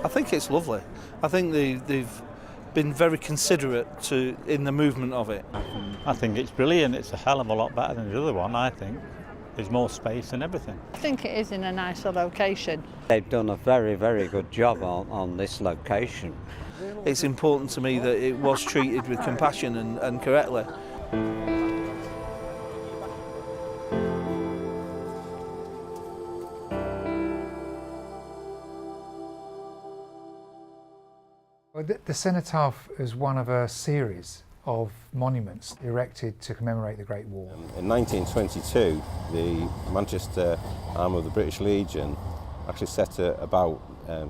I think it's lovely. I think they've been very considerate in the movement of it. I think it's brilliant. It's a hell of a lot better than the other one, I think. There's more space and everything. I think it is in a nicer location. They've done a very, very good job on this location. It's important to me that it was treated with compassion and correctly. The Cenotaph is one of a series of monuments erected to commemorate the Great War. In 1922, the Manchester arm of the British Legion actually set about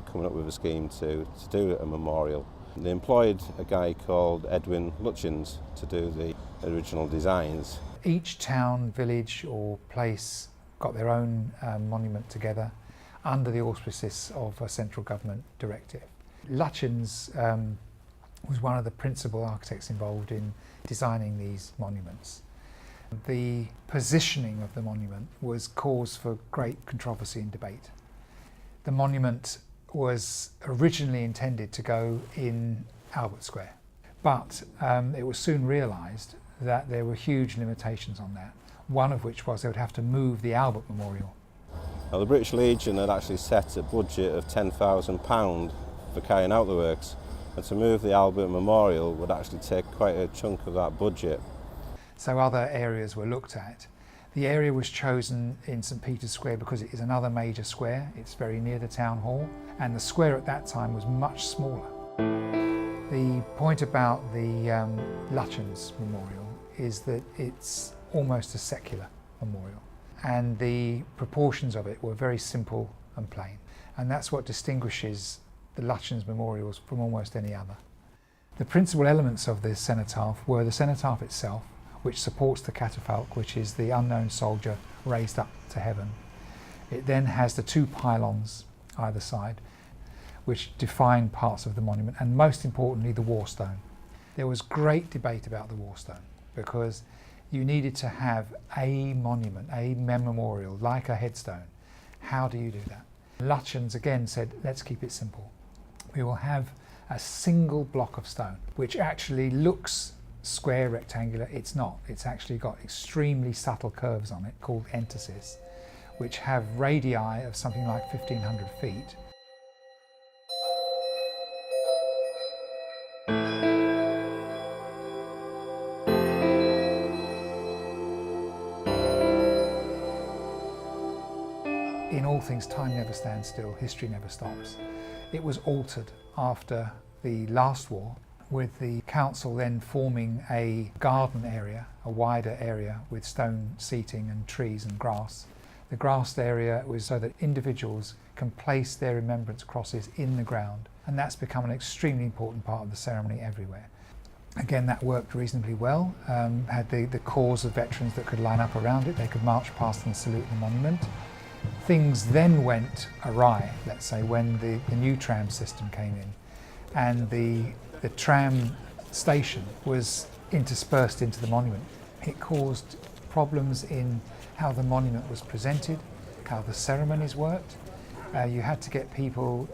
coming up with a scheme to do a memorial. They employed a guy called Edwin Lutyens to do the original designs. Each town, village or place got their own monument together under the auspices of a central government directive. Lutyens was one of the principal architects involved in designing these monuments. The positioning of the monument was cause for great controversy and debate. The monument was originally intended to go in Albert Square, but it was soon realised that there were huge limitations on that, one of which was they would have to move the Albert Memorial. Now, the British Legion had actually set a budget of £10,000 for carrying out the works, and to move the Albert Memorial would actually take quite a chunk of that budget. So other areas were looked at. The area was chosen in St Peter's Square because it is another major square. It's very near the town hall, and the square at that time was much smaller. The point about the Lutyens Memorial is that it's almost a secular memorial, and the proportions of it were very simple and plain, and that's what distinguishes the Lutyens memorials from almost any other. The principal elements of the cenotaph were the cenotaph itself, which supports the catafalque, which is the unknown soldier raised up to heaven. It then has the two pylons either side, which define parts of the monument, and most importantly the war stone. There was great debate about the war stone because you needed to have a monument, a memorial, like a headstone. How do you do that? Lutyens again said, let's keep it simple. We will have a single block of stone, which actually looks square, rectangular. It's not. It's actually got extremely subtle curves on it called entasis, which have radii of something like 1,500 feet. In all things, time never stands still, history never stops. It was altered after the last war, with the council then forming a garden area, a wider area with stone seating and trees and grass. The grassed area was so that individuals can place their remembrance crosses in the ground, and that's become an extremely important part of the ceremony everywhere. Again, that worked reasonably well, had the corps of veterans that could line up around it, they could march past and salute the monument. Things then went awry, let's say, when the new tram system came in, and the tram station was interspersed into the monument. It caused problems in how the monument was presented, how the ceremonies worked. You had to get people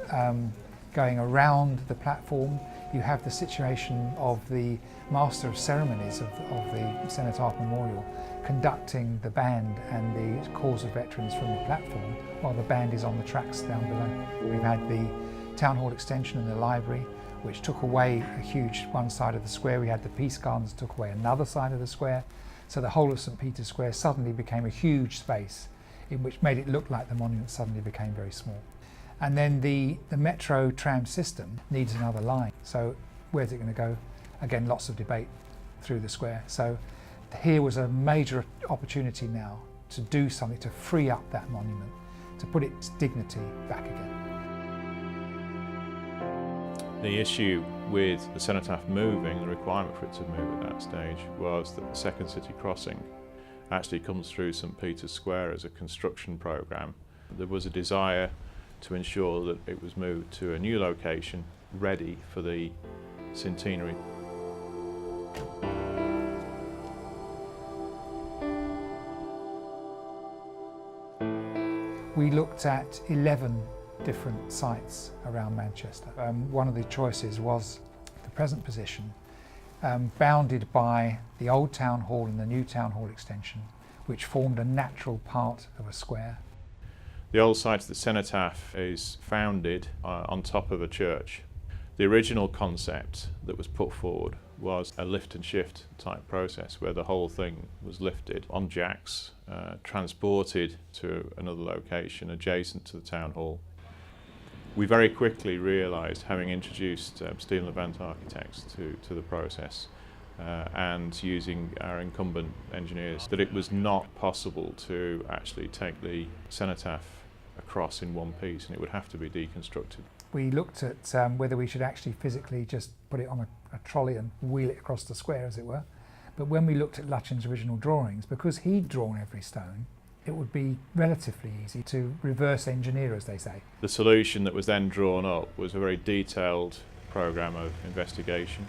going around the platform. You have the situation of the Master of Ceremonies of the Cenotaph Memorial conducting the band and the corps of veterans from the platform while the band is on the tracks down below. We've had the Town Hall extension and the library, which took away a huge one side of the square. We had the Peace Gardens, took away another side of the square. So the whole of St Peter's Square suddenly became a huge space, in which made it look like the monument suddenly became very small. And then the metro tram system needs another line. So where's it going to go? Again, lots of debate through the square. So here was a major opportunity now to do something to free up that monument, to put its dignity back again. The issue with the Cenotaph moving, the requirement for it to move at that stage, was that the second city crossing actually comes through St Peter's Square as a construction programme. There was a desire to ensure that it was moved to a new location ready for the centenary. We looked at 11 different sites around Manchester. One of the choices was the present position, bounded by the old town hall and the new town hall extension, which formed a natural part of a square. The old site of the Cenotaph is founded on top of a church. The original concept that was put forward was a lift and shift type process where the whole thing was lifted on jacks, transported to another location adjacent to the town hall. We very quickly realised, having introduced Stephen Levant architects to the process and using our incumbent engineers, that it was not possible to actually take the Cenotaph across in one piece, and it would have to be deconstructed. We looked at whether we should actually physically just put it on a trolley and wheel it across the square, as it were. But when we looked at Lutyens' original drawings, because he'd drawn every stone, it would be relatively easy to reverse engineer, as they say. The solution that was then drawn up was a very detailed programme of investigation.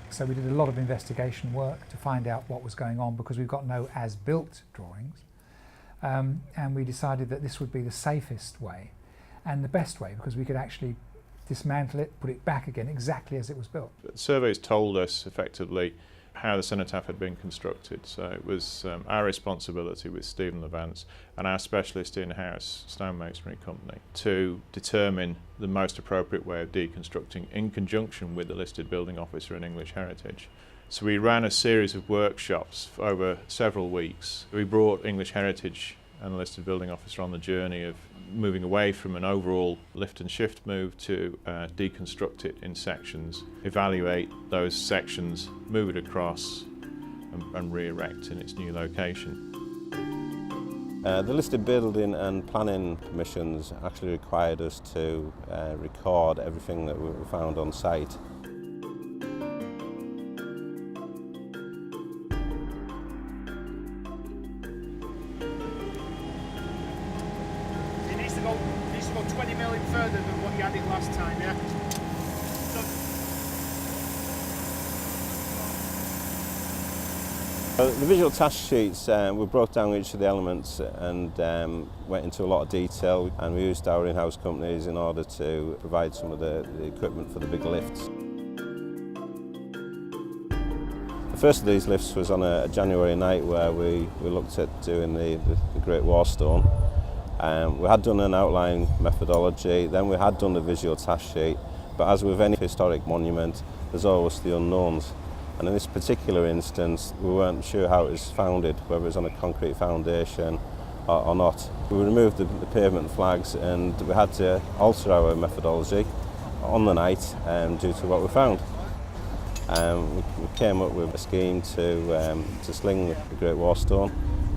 So we did a lot of investigation work to find out what was going on, because we've got no as-built drawings. And we decided that this would be the safest way and the best way, because we could actually dismantle it, put it back again exactly as it was built. The surveys told us effectively how the Cenotaph had been constructed, so it was our responsibility with Stephen Levant and our specialist in-house stonemasonry company to determine the most appropriate way of deconstructing in conjunction with the listed building officer in English Heritage. So we ran a series of workshops over several weeks. We brought English Heritage and the listed building officer on the journey of moving away from an overall lift and shift move to deconstruct it in sections, evaluate those sections, move it across and re-erect in its new location. The listed building and planning permissions actually required us to record everything that we found on site. Needs to go 20 million further than what you had it last time, yeah? The visual task sheets, we broke down each of the elements and went into a lot of detail, and we used our in-house companies in order to provide some of the equipment for the big lifts. The first of these lifts was on a January night where we looked at doing the Great War Stone. We had done an outline methodology, then we had done the visual task sheet, but as with any historic monument, there's always the unknowns. And in this particular instance, we weren't sure how it was founded, whether it was on a concrete foundation or not. We removed the pavement flags and we had to alter our methodology on the night due to what we found. We came up with a scheme to sling the Great War Stone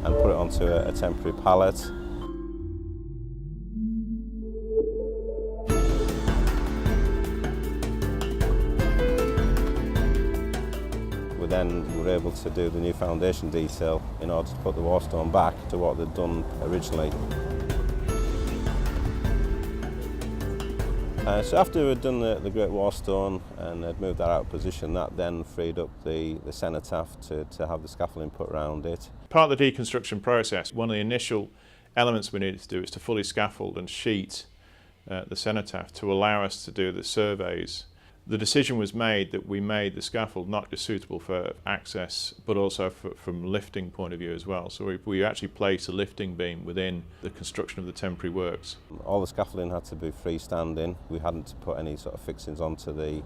and put it onto a temporary pallet. Then we were able to do the new foundation detail in order to put the war stone back to what they'd done originally. So after we'd done the Great War Stone and had moved that out of position, that then freed up the Cenotaph to have the scaffolding put around it. Part of the deconstruction process, one of the initial elements we needed to do is to fully scaffold and sheet the Cenotaph to allow us to do the surveys. The decision was made that we made the scaffold not just suitable for access, but also from lifting point of view as well. So we actually placed a lifting beam within the construction of the temporary works. All the scaffolding had to be freestanding. We hadn't put any sort of fixings onto the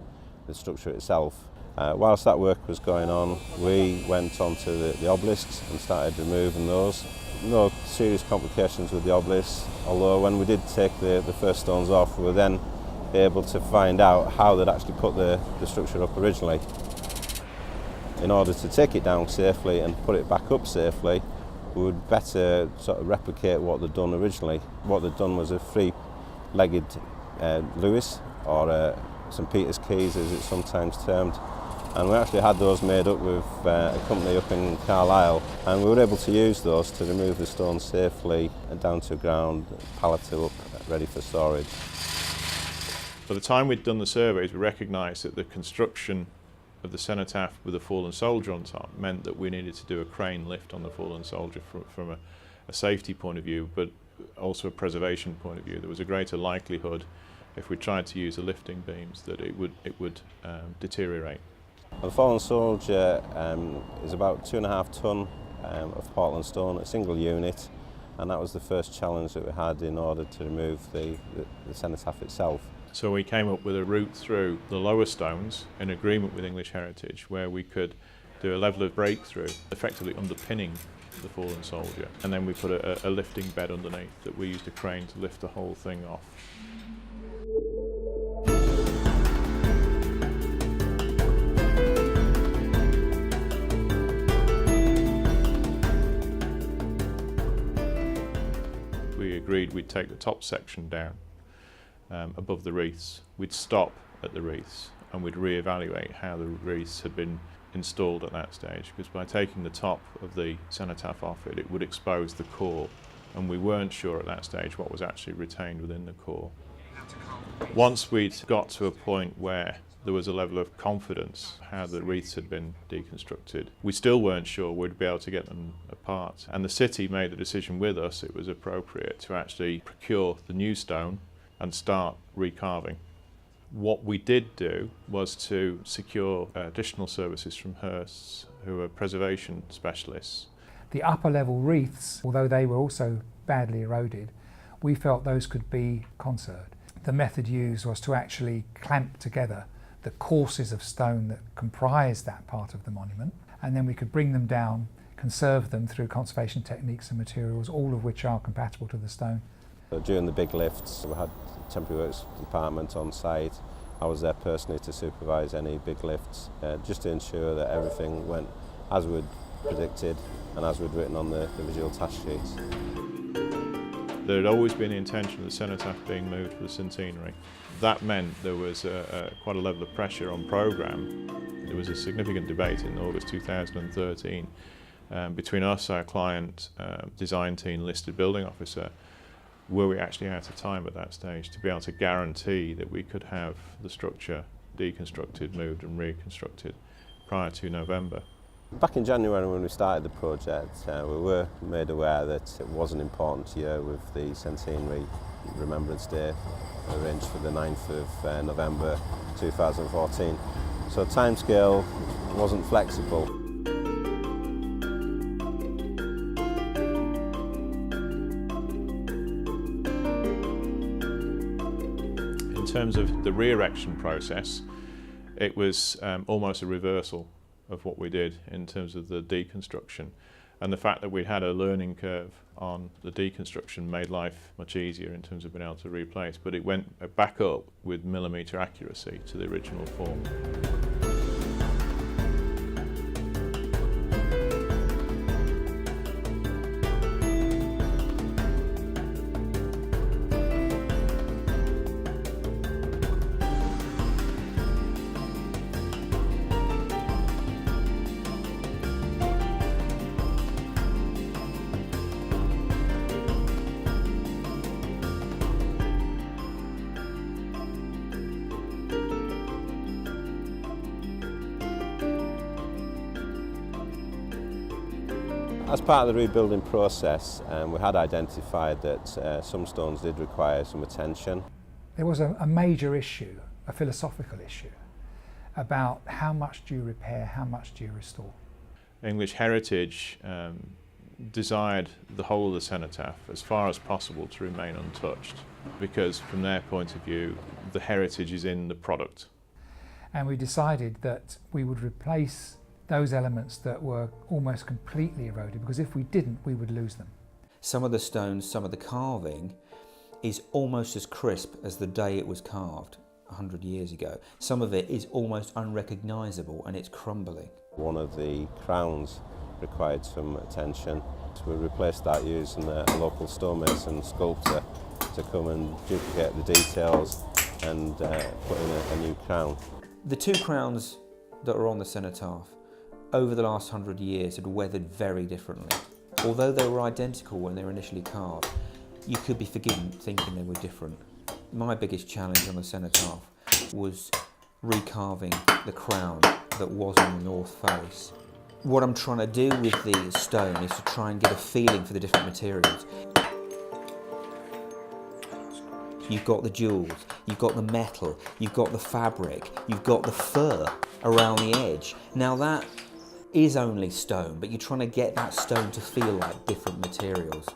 structure itself. Whilst that work was going on, we went onto the obelisks and started removing those. No serious complications with the obelisks, although when we did take the first stones off, we were then able to find out how they'd actually put the structure up originally. In order to take it down safely and put it back up safely, we would better sort of replicate what they'd done originally. What they'd done was a three-legged Lewis, or St Peter's keys as it's sometimes termed, and we actually had those made up with a company up in Carlisle, and we were able to use those to remove the stones safely down to ground, palleted up, ready for storage. By the time we'd done the surveys, we recognised that the construction of the Cenotaph with a fallen soldier on top meant that we needed to do a crane lift on the fallen soldier from a safety point of view, but also a preservation point of view, there was a greater likelihood if we tried to use the lifting beams that it would deteriorate. The Fallen Soldier is about 2.5 tonne of Portland stone, a single unit, and that was the first challenge that we had in order to remove the cenotaph itself. So we came up with a route through the lower stones in agreement with English Heritage where we could do a level of breakthrough, effectively underpinning the fallen soldier, and then we put a lifting bed underneath that we used a crane to lift the whole thing off. We agreed we'd take the top section down above the wreaths. We'd stop at the wreaths and we'd re-evaluate how the wreaths had been installed at that stage, because by taking the top of the cenotaph off it would expose the core, and we weren't sure at that stage what was actually retained within the core. Once we'd got to a point where there was a level of confidence how the wreaths had been deconstructed, we still weren't sure we'd be able to get them apart, and the city made the decision with us it was appropriate to actually procure the new stone and start recarving. What we did do was to secure additional services from Hearsts, who are preservation specialists. The upper level wreaths, although they were also badly eroded, we felt those could be conserved. The method used was to actually clamp together the courses of stone that comprised that part of the monument, and then we could bring them down, conserve them through conservation techniques and materials, all of which are compatible to the stone. During the big lifts, we had the temporary works department on site. I was there personally to supervise any big lifts, just to ensure that everything went as we'd predicted and as we'd written on the visual task sheets. There had always been the intention of the cenotaph being moved for the centenary. That meant there was quite a level of pressure on programme. There was a significant debate in August 2013 between us, our client, design team, listed building officer. Were we actually out of time at that stage to be able to guarantee that we could have the structure deconstructed, moved and reconstructed prior to November? Back in January when we started the project, we were made aware that it was an important year with the Centenary Remembrance Day arranged for the 9th of November 2014. So timescale wasn't flexible. In terms of the re-erection process, it was almost a reversal of what we did in terms of the deconstruction, and the fact that we had a learning curve on the deconstruction made life much easier in terms of being able to replace, but it went back up with millimetre accuracy to the original form. As part of the rebuilding process, we had identified that some stones did require some attention. There was a major issue, a philosophical issue, about how much do you repair, how much do you restore. English Heritage desired the whole of the cenotaph as far as possible to remain untouched, because from their point of view the heritage is in the product. And we decided that we would replace those elements that were almost completely eroded, because if we didn't, we would lose them. Some of the stones, some of the carving is almost as crisp as the day it was carved 100 years ago. Some of it is almost unrecognisable and it's crumbling. One of the crowns required some attention. So we replaced that using a local stonemason sculptor to come and duplicate the details and put in a new crown. The two crowns that are on the cenotaph over the last 100 years had weathered very differently. Although they were identical when they were initially carved, you could be forgiven thinking they were different. My biggest challenge on the cenotaph was recarving the crown that was on the north face. What I'm trying to do with the stone is to try and get a feeling for the different materials. You've got the jewels, you've got the metal, you've got the fabric, you've got the fur around the edge. Now that is only stone, but you're trying to get that stone to feel like different materials.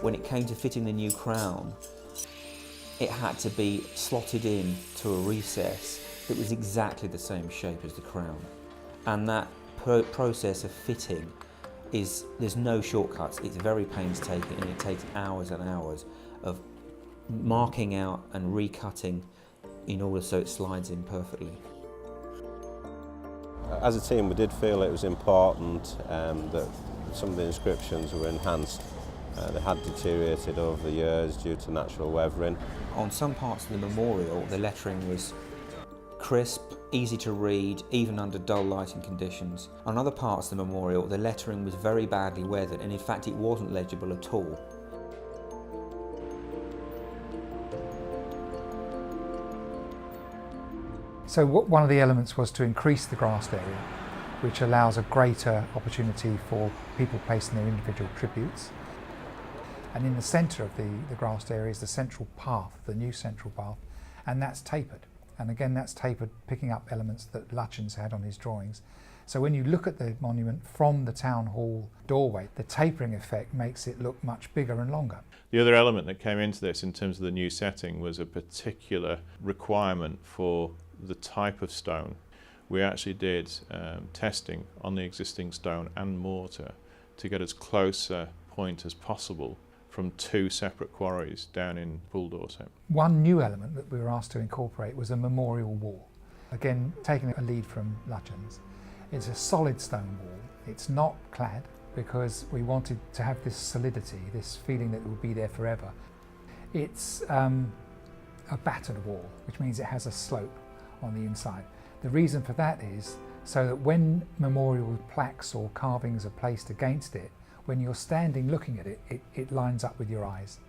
When it came to fitting the new crown, it had to be slotted in to a recess that was exactly the same shape as the crown. And that process of fitting there's no shortcuts. It's very painstaking, and it takes hours and hours of marking out and recutting in order so it slides in perfectly. As a team, we did feel it was important that some of the inscriptions were enhanced. They had deteriorated over the years due to natural weathering. On some parts of the memorial, the lettering was crisp, easy to read, even under dull lighting conditions. On other parts of the memorial, the lettering was very badly weathered, and in fact it wasn't legible at all. So one of the elements was to increase the grassed area, which allows a greater opportunity for people placing their individual tributes. And in the centre of the grassed area is the central path, the new central path, and that's tapered. And again, that's tapered, picking up elements that Lutyens had on his drawings. So when you look at the monument from the town hall doorway, the tapering effect makes it look much bigger and longer. The other element that came into this in terms of the new setting was a particular requirement for the type of stone. We actually did testing on the existing stone and mortar to get as close a point as possible from two separate quarries down in Poole Dorset. One new element that we were asked to incorporate was a memorial wall. Again, taking a lead from Lutyens. It's a solid stone wall. It's not clad because we wanted to have this solidity, this feeling that it will be there forever. It's a battered wall, which means it has a slope on the inside. The reason for that is so that when memorial plaques or carvings are placed against it, when you're standing looking at it, it lines up with your eyes.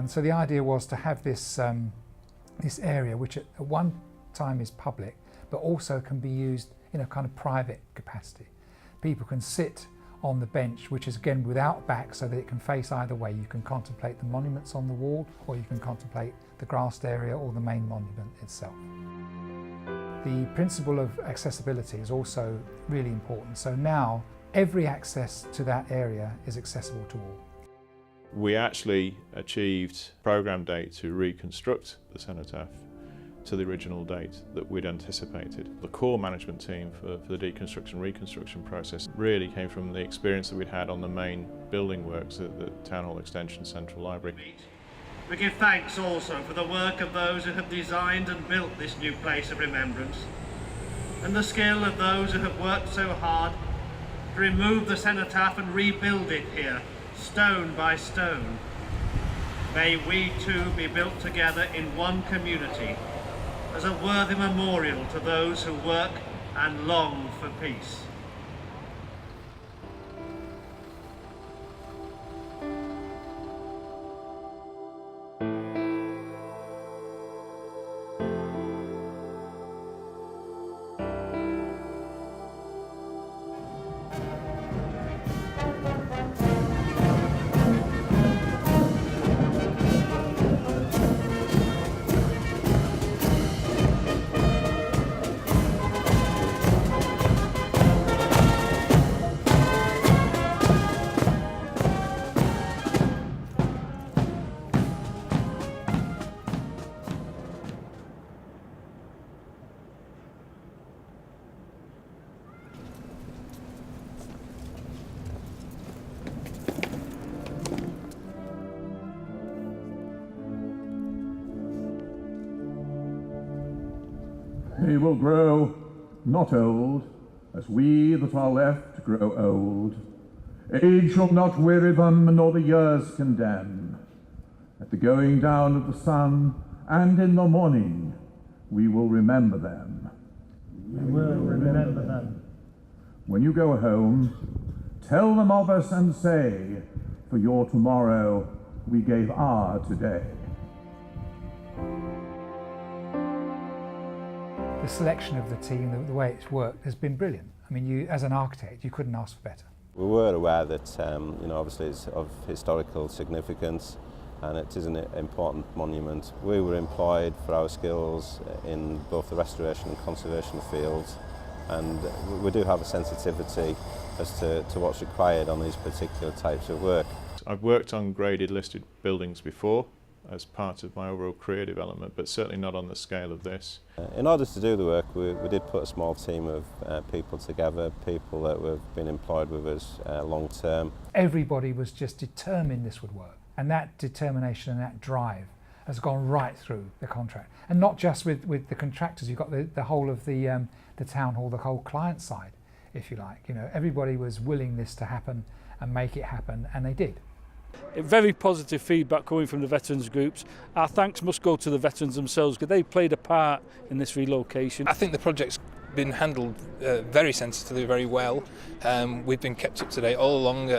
So the idea was to have this area which at one time is public, but also can be used in a kind of private capacity. People can sit on the bench, which is again without back, so that it can face either way. You can contemplate the monuments on the wall, or you can contemplate the grassed area or the main monument itself. The principle of accessibility is also really important. So now every access to that area is accessible to all. We actually achieved programme date to reconstruct the cenotaph to the original date that we'd anticipated. The core management team for the deconstruction reconstruction process really came from the experience that we'd had on the main building works at the Town Hall Extension Central Library. We give thanks also for the work of those who have designed and built this new place of remembrance, and the skill of those who have worked so hard to remove the cenotaph and rebuild it here, stone by stone. May we too be built together in one community as a worthy memorial to those who work and long for peace. They will grow not old, as we that are left grow old. Age shall not weary them, nor the years condemn. At the going down of the sun, and in the morning, we will remember them. We will remember them. When you go home, tell them of us and say, for your tomorrow we gave our today. The selection of the team, the way it's worked, has been brilliant. I mean, as an architect, you couldn't ask for better. We were aware that obviously it's of historical significance and it is an important monument. We were employed for our skills in both the restoration and conservation fields, and we do have a sensitivity as to what's required on these particular types of work. I've worked on graded listed buildings before as part of my overall career development, but certainly not on the scale of this. In order to do the work, we did put a small team of people together, people that have been employed with us long term. Everybody was just determined this would work, and that determination and that drive has gone right through the contract. And not just with the contractors, you've got the whole of the town hall, the whole client side, if you like. Everybody was willing this to happen and make it happen, and they did. Very positive feedback coming from the veterans groups. Our thanks must go to the veterans themselves because they played a part in this relocation. I think the project's been handled very sensitively, very well. We've been kept up to date all along.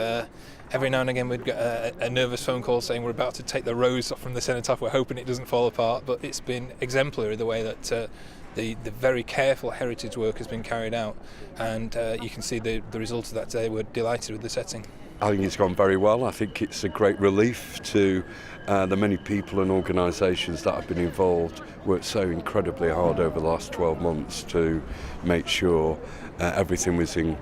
Every now and again we'd get a nervous phone call saying we're about to take the rose off from the Cenotaph, we're hoping it doesn't fall apart, but it's been exemplary the way that the very careful heritage work has been carried out, and you can see the result of that today. We're delighted with the setting. I think it's gone very well. I think it's a great relief to the many people and organisations that have been involved, worked so incredibly hard over the last 12 months to make sure everything was in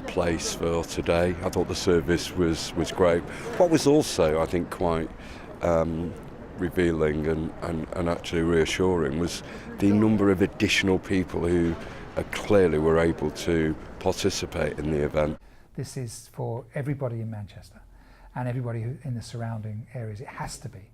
place for today. I thought the service was great. What was also, I think, quite revealing and actually reassuring was the number of additional people who clearly were able to participate in the event. This is for everybody in Manchester and everybody in the surrounding areas. It has to be.